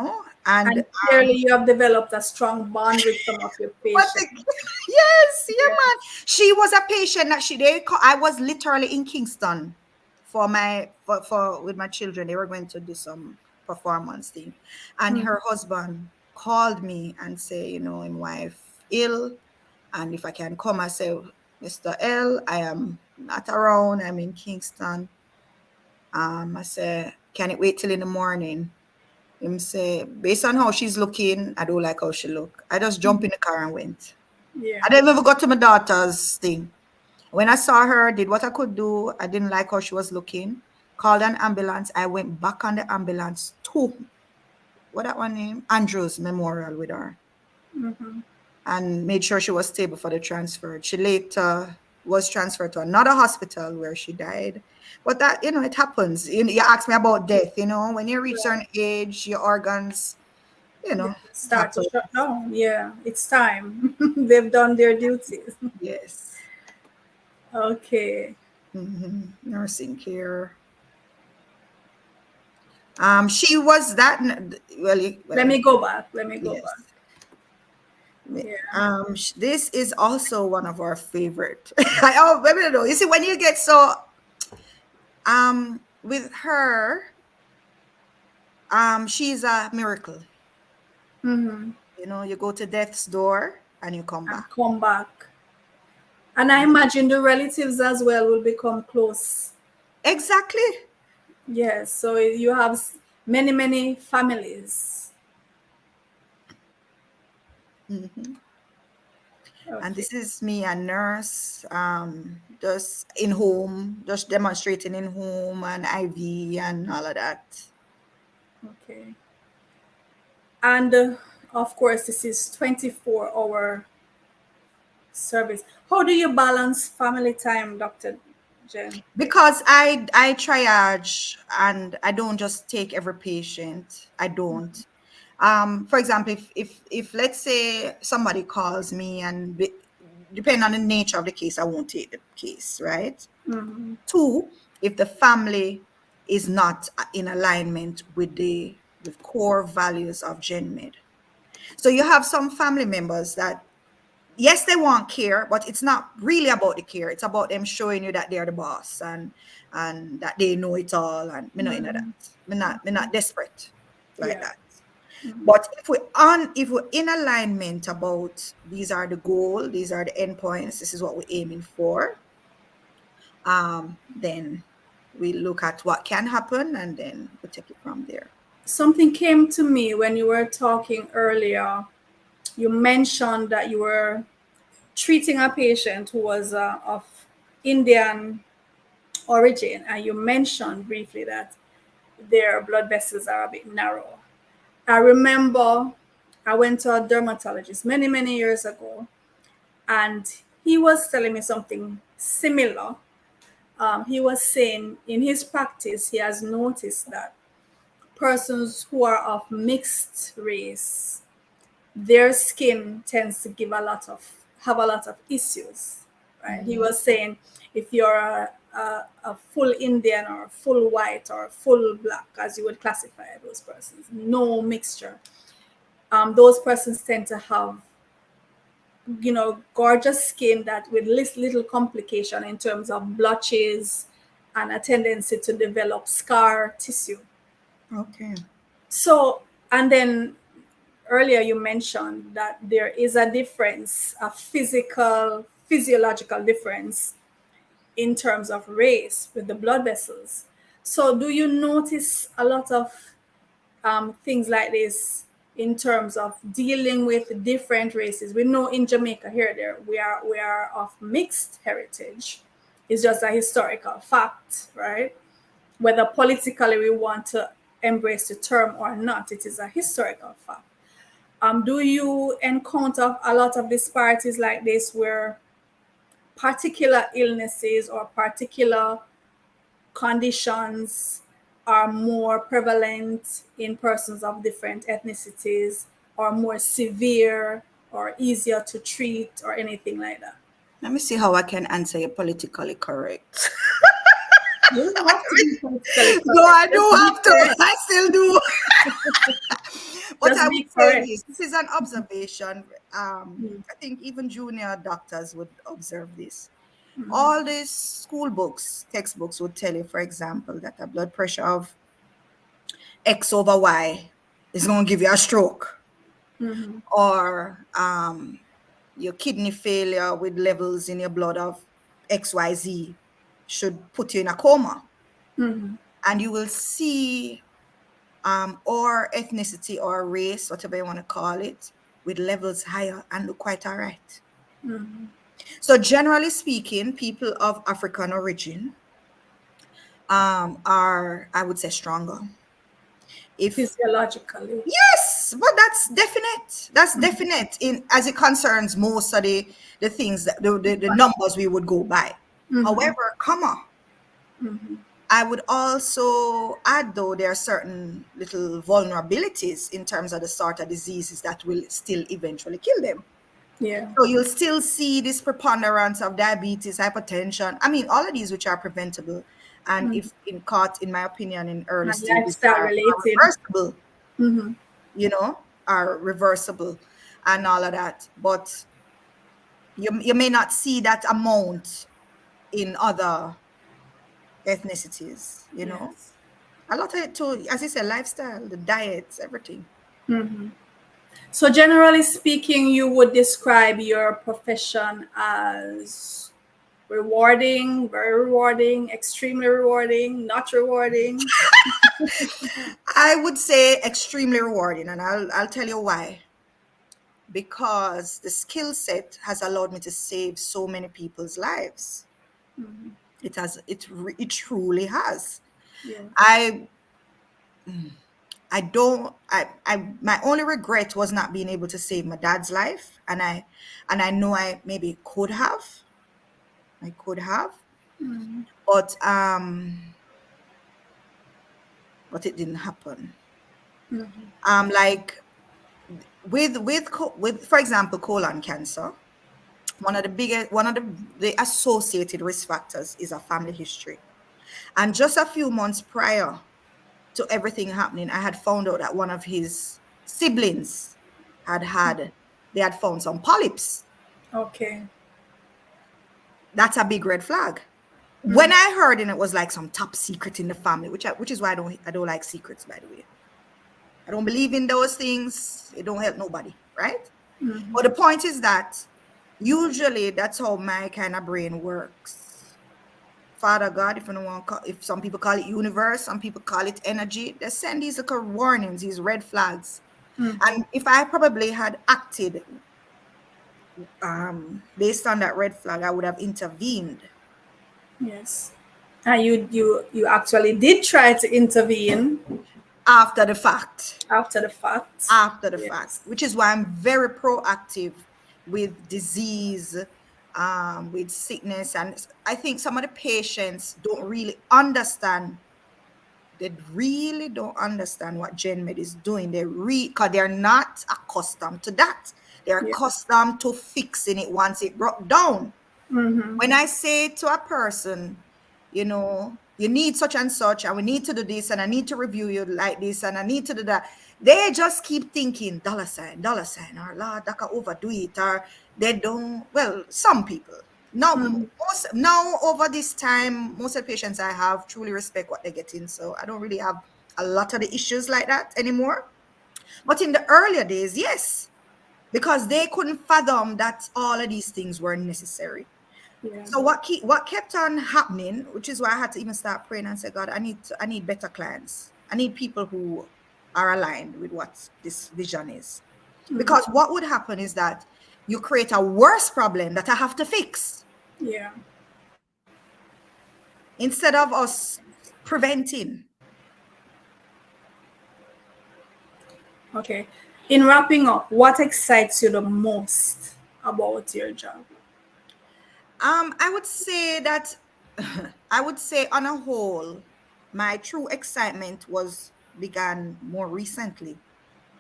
and clearly you have developed a strong bond with some of your what patients. yes, yeah, Yeah. man. She was a patient that I was literally in Kingston for with my children. They were going to do some performance thing. And her husband called me and say, his wife ill. And if I can come, I say, Mr. L, I am not around. I'm in Kingston. I say, can it wait till in the morning? Him say, based on how she's looking, I don't like how she look. I just jump in the car and went. Yeah. I didn't even go to my daughter's thing. When I saw her, did what I could do. I didn't like how she was looking. Called an ambulance. I went back on the ambulance to what that one name? Andrew's Memorial with her. And made sure she was stable for the transfer. She later was transferred to another hospital where she died. But that, it happens. You asked me about death, when you reach Right. certain age, your organs, They it start to happens. shut down. Yeah, it's time. They've done their duties. Yes. Okay. Nursing care. She was that Let me go back. Let me go back. yes. Yeah. This is also one of our favorite. Maybe know. You see, when you get so with her, she's a miracle. You go to death's door and you come And back. come back. And I imagine the relatives as well will become close. Exactly. Yes. So you have many, many families. And Okay. this is me, a nurse, just in home, just demonstrating in home and IV and all of that. Okay. And of course, this is 24-hour service. How do you balance family time, Dr. Jen? Because I triage and I don't just take every patient. I don't. For example, if let's say somebody calls me and depending on the nature of the case, I won't take the case, right? Two, if the family is not in alignment with the core values of GenMed. So you have some family members that yes, they want care, but it's not really about the care. It's about them showing you that they're the boss and that they know it all. And me not into that. Me not desperate like Yeah. that. But if we're in alignment about these are the goal, these are the endpoints, this is what we're aiming for, then we look at what can happen and then we take it from there. Something came to me when you were talking earlier. You mentioned that you were treating a patient who was of Indian origin, and you mentioned briefly that their blood vessels are a bit narrow. I remember I went to a dermatologist many, many years ago, and he was telling me something similar. He was saying in his practice, he has noticed that persons who are of mixed race, their skin tends to have a lot of issues, right? He was saying if you're a full Indian or full white or full black, as you would classify those persons, no mixture. Those persons tend to have, gorgeous skin that with little complication in terms of blotches and a tendency to develop scar tissue. Okay. So, and then earlier you mentioned that there is a difference, a physiological difference in terms of race with the blood vessels. So, do you notice a lot of things like this in terms of dealing with different races? We know in Jamaica here, there we are of mixed heritage. It's just a historical fact, right? Whether politically we want to embrace the term or not, it is a historical fact. Do you encounter a lot of disparities like this where particular illnesses or particular conditions are more prevalent in persons of different ethnicities, or more severe or easier to treat, or anything like that? Let me see how I can answer you politically correct. You don't have to be politically No, correct. I do have to. I still do. But Just I be would say correct. this. This is an observation. I think even junior doctors would observe this. All these school books, textbooks would tell you, for example, that a blood pressure of X over Y is going to give you a stroke, or your kidney failure with levels in your blood of XYZ should put you in a coma. And you will see or ethnicity or race, whatever you want to call it, with levels higher and look quite all right. So generally speaking, people of African origin are, I would say, stronger. If Physiologically. yes, but that's definite. That's definite in as it concerns most of the things that the numbers we would go by. However, comma, I would also add, though, there are certain little vulnerabilities in terms of the sort of diseases that will still eventually kill them. Yeah. So you'll still see this preponderance of diabetes, hypertension. I mean, all of these which are preventable, and if in caught, in my opinion, in early And stages, lifestyle are related. reversible. Are reversible, and all of that. But you may not see that amount in other ethnicities. Yes. A lot of it too, as you said, lifestyle, the diets, everything. So generally speaking, you would describe your profession as rewarding, very rewarding, extremely rewarding, not rewarding. I would say extremely rewarding, and I'll tell you why. Because the skill set has allowed me to save so many people's lives. It has. It truly has. Yeah. I don't. I. My only regret was not being able to save my dad's life, and I know I maybe could have. I could have, but it didn't happen. Like with for example, colon cancer. One of the associated risk factors is a family history, and just a few months prior to everything happening, I had found out that one of his siblings they had found some polyps. Okay. That's a big red flag. When I heard, and it was like some top secret in the family, which is why I don't like secrets, by the way. I don't believe in those things. It don't help nobody, right? But the point is that usually that's how my kind of brain works. Father God, if you don't want, if some people call it universe, some people call it energy, they send these little warnings, these red flags. And if I probably had acted based on that red flag, I would have intervened. Yes. And you actually did try to intervene After the fact. after the fact. After the Yes. fact, which is why I'm very proactive with disease, with sickness. And I think some of the patients don't really understand. They really don't understand what GenMed is doing. Because they're not accustomed to that. They're Yeah. accustomed to fixing it once it broke down. Mm-hmm. When I say to a person, you need such and such, and we need to do this, and I need to review you like this, and I need to do that, they just keep thinking dollar sign, or Lord, that can overdo it, or they don't. Well, some people. Now, Mm-hmm. now over this time, most of the patients I have truly respect what they're getting, so I don't really have a lot of the issues like that anymore. But in the earlier days, yes, because they couldn't fathom that all of these things were necessary. Yeah. So what kept on happening, which is why I had to even start praying and say, God, I need better clients. I need people who are aligned with what this vision is. Mm-hmm. Because what would happen is that you create a worse problem that I have to fix Yeah. instead of us preventing. Okay. In wrapping up, what excites you the most about your job? I would say that I would say on a whole, my true excitement was began more recently.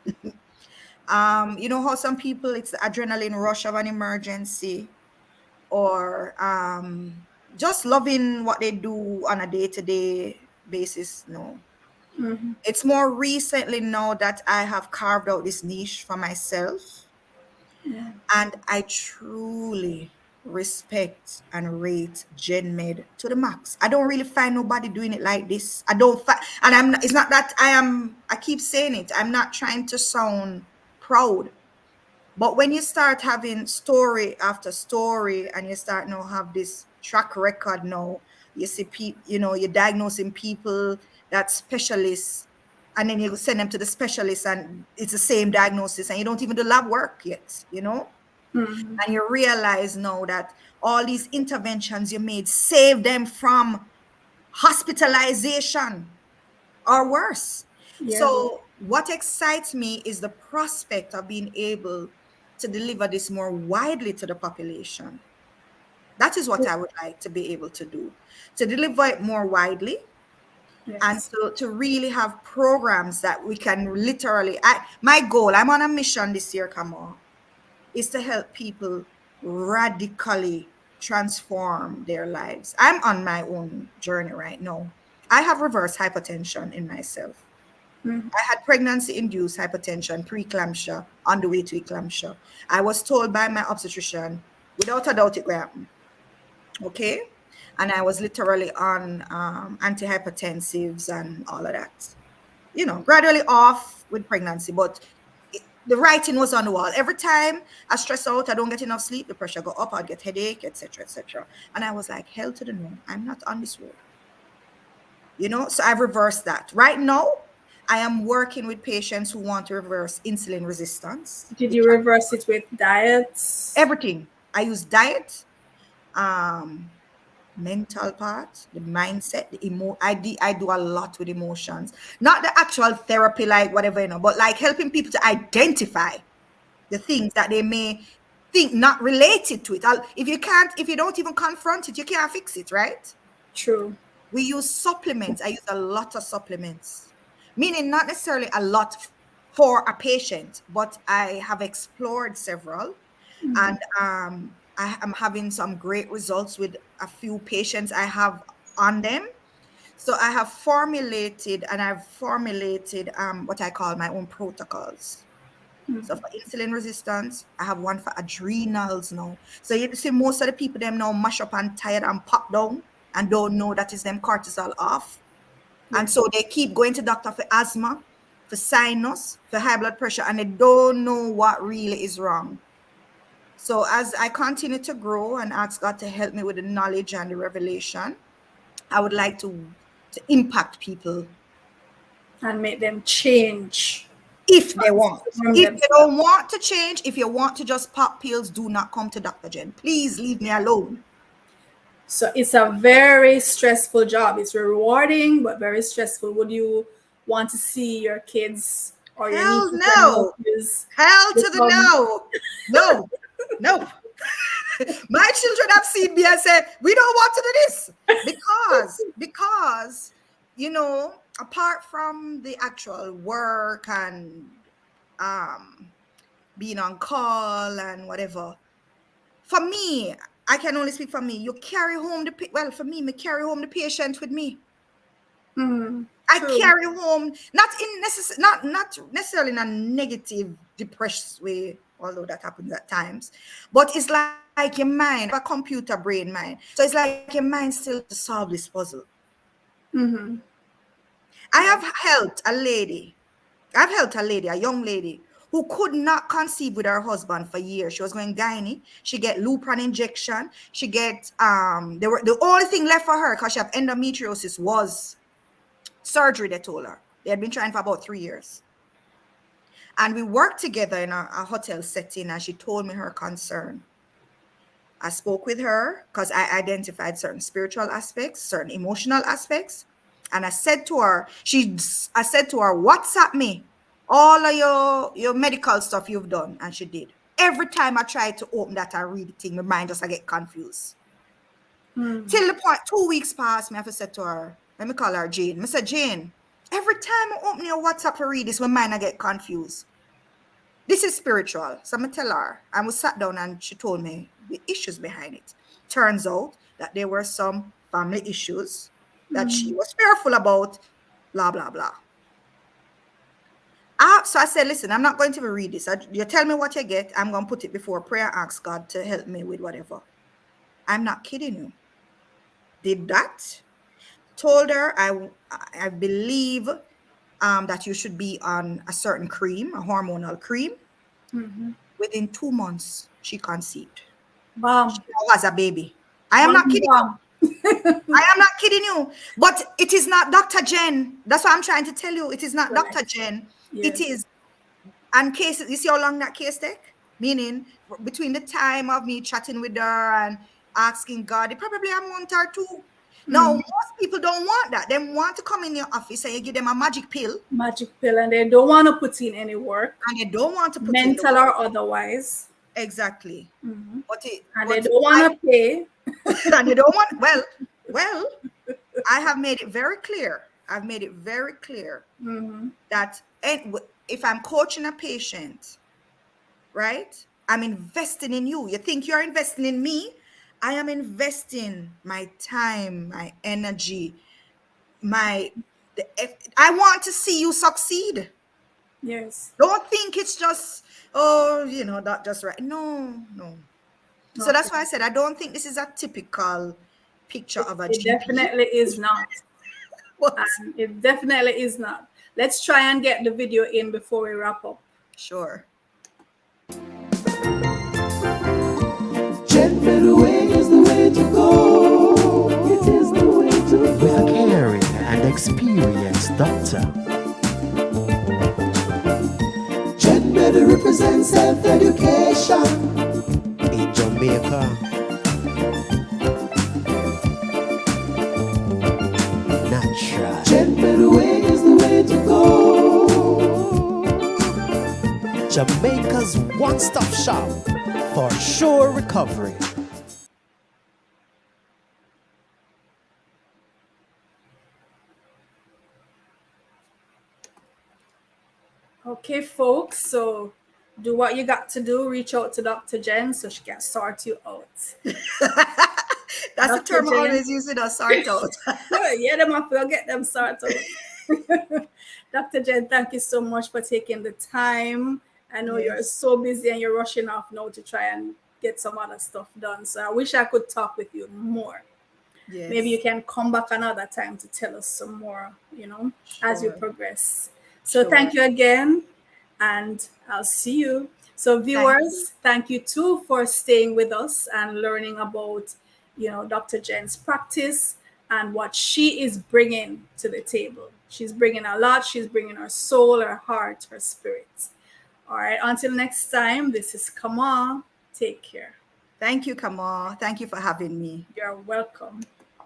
You know how some people it's the adrenaline rush of an emergency, or just loving what they do on a day-to-day basis. No, Mm-hmm. it's more recently now that I have carved out this niche for myself, Yeah. and I truly respect and rate GenMed to the max. I don't really find nobody doing it like this. I don't find, and it's not that I keep saying it. I'm not trying to sound proud. But when you start having story after story, and you start now have this track record now, you see people, you're diagnosing people that specialists, and then you send them to the specialist, and it's the same diagnosis, and you don't even do lab work yet. Mm-hmm. And you realize now that all these interventions you made save them from hospitalization or worse. Yeah. So, what excites me is the prospect of being able to deliver this more widely to the population. That is what I would like to be able to do, to deliver it more widely, and Yes. to really have programs that we can literally. My goal, I'm on a mission this year, Kamal, is to help people radically transform their lives. I'm on my own journey right now. I have reverse hypertension in myself. Mm-hmm. I had pregnancy induced hypertension, preeclampsia, on the way to eclampsia. I was told by my obstetrician, without a doubt, it will happen. Okay. And I was literally on antihypertensives and all of that. Gradually off with pregnancy, but the writing was on the wall. Every time I stress out, I don't get enough sleep, the pressure go up, I'd get headache, etc., etc. And I was like, hell to the no, I'm not on this road. So I've reversed that. Right now, I am working with patients who want to reverse insulin resistance. Did you reverse it with diets? Everything. I use diet, um, mental part, the mindset, I do a lot with emotions. Not the actual therapy, like whatever, but like helping people to identify the things that they may think not related to it. If you don't even confront it, you can't fix it, right? True. We use supplements. I use a lot of supplements, meaning not necessarily a lot for a patient, but I have explored several, and I am having some great results with a few patients I have on them. So I've formulated what I call my own protocols. So for insulin resistance, I have one for adrenals now. So you see most of the people them now mash up and tired and pop down and don't know that is them cortisol off. And Yes. so they keep going to doctor for asthma, for sinus, for high blood pressure, and they don't know what really is wrong. So as I continue to grow and ask God to help me with the knowledge and the revelation, I would like to impact people And make them change, if they want. transform If you themselves. don't want to change, if you want to just pop pills, do not come to Dr. Jen. Please leave me alone. So it's a very stressful job. It's rewarding, but very stressful. Would you want to see your kids or your Hell nieces and no. nephews Hell to the become? no. No. Nope. My children have seen me and said, we don't want to do this. Because, apart from the actual work and um being on call and whatever, for me, I can only speak for me. You carry home well, for me carry home the patient with me. I True. carry home not necessarily in a negative, depressed way, although that happens at times. But it's like your mind. I have a computer brain mind, so it's like your mind still to solve this puzzle. I Yeah. have helped a lady. I've helped a lady, a young lady, who could not conceive with her husband for years. She was going gynae. She get Lupron injection. She get the only thing left for her because she have endometriosis was surgery. They told her they had been trying for about 3 years, and we worked together in a hotel setting. And she told me her concern. I spoke with her because I identified certain spiritual aspects, certain emotional aspects. And I said to her, WhatsApp me all of your medical stuff you've done. And she did. Every time I tried to open that and read the thing, my mind just I get confused. Till the point, 2 weeks passed, me have to say to her, let me call her Jane. I said, Jane, every time I open your WhatsApp to read this, my mind I get confused. This is spiritual. So I'm going to tell her. And we sat down and she told me the issues behind it. Turns out that there were some family issues that she was fearful about, blah, blah, blah. So I said, listen, I'm not going to read this. You tell me what you get. I'm going to put it before prayer, ask God to help me with whatever. I'm not kidding you. Did that. Told her I believe that you should be on a certain cream, a hormonal cream. Within 2 months, she conceived. She Bam. now has a baby. I am not Bam, kidding you. bam. I am not kidding you. But it is not Dr. Jen. That's what I'm trying to tell you. It is not Dr. Correct. Jen. It Yes. is, and case, you see how long that case take? Meaning, between the time of me chatting with her and asking God, it probably a month or two. Now, most people don't want that. They want to come in your office and you give them a magic pill, Magic pill, and they don't want to put in any work, and they don't want to put in the mental work. or otherwise, Exactly. and they don't want to pay. And you don't want, well, I have made it very clear. I've made it very clear that if I'm coaching a patient, right, I'm investing in you. You think you're investing in me? I am investing my time, my energy, I want to see you succeed. Yes. Don't think it's just, oh, that just right. No. So that's Okay. why I said I don't think this is a typical picture of a It GP. definitely is not. But And it definitely is not. Let's try and get the video in before we wrap up. sure. Gentler way is the way to go. It is the way to go. With a caring and experienced doctor. Gentler represents self-education in Jamaica. Natural. Gentler way is the way to go. Jamaica's one-stop shop for sure recovery. Okay, folks. So do what you got to do. Reach out to Dr. Jen so she can sort you out. That's the Dr. term I Jen. always use in a sort out. Yeah, them have to get them sorted out. Dr. Jen, thank you so much for taking the time. I know you're Yes. so busy and you're rushing off now to try and get some other stuff done. So I wish I could talk with you more. Yes. Maybe you can come back another time to tell us some more, as you Sure. progress. So Sure. thank you again, and I'll see you. So viewers, thank you too for staying with us and learning about, Dr. Jen's practice and what she is bringing to the table. She's bringing a lot. She's bringing her soul, her heart, her spirit. All right. Until next time, this is Kama. Take care. Thank you, Kamal. Thank you for having me. You're welcome.